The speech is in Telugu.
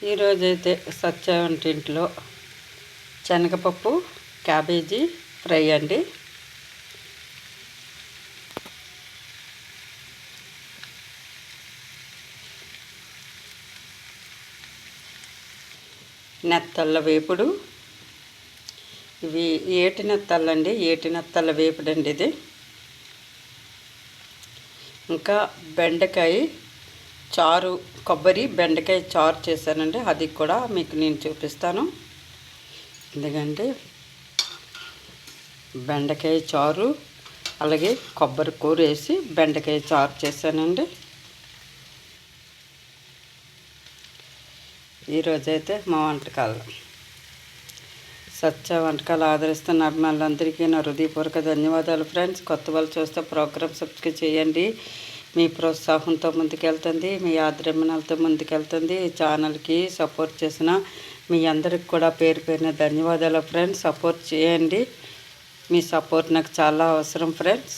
ఈరోజైతే సత్య వంటింట్లో శనగపప్పు క్యాబేజీ ఫ్రై అండి. నెత్తళ్ళ వేపుడు. ఇవి ఏటి నెత్తళ్ళండి, ఏటి నెత్తళ్ళ వేపుడు అండి ఇది. ఇంకా బెండకాయ చారు, కొబ్బరి బెండకాయ చారు చేశానండి, అది కూడా మీకు నేను చూపిస్తాను. ఎందుకంటే బెండకాయ చారు అలాగే కొబ్బరి కూర వేసి బెండకాయ చారు చేశానండి. ఈరోజైతే మా వంటకాలు సత్య వంటకాలు ఆదరిస్తున్న అభిమానులందరికీ నా హృదయపూర్వక ధన్యవాదాలు ఫ్రెండ్స్. కొత్త వాళ్ళు చూస్తే ప్రోగ్రామ్ సబ్స్క్రైబ్ చేయండి. మీ ప్రోత్సాహంతో ముందుకెళ్తుంది, మీ ఆదరణలతో ముందుకెళ్తుంది. ఈ ఛానల్కి సపోర్ట్ చేసిన మీ అందరికి కూడా పేరు పేరున ధన్యవాదాలు ఫ్రెండ్స్. సపోర్ట్ చేయండి, మీ సపోర్ట్ నాకు చాలా అవసరం ఫ్రెండ్స్.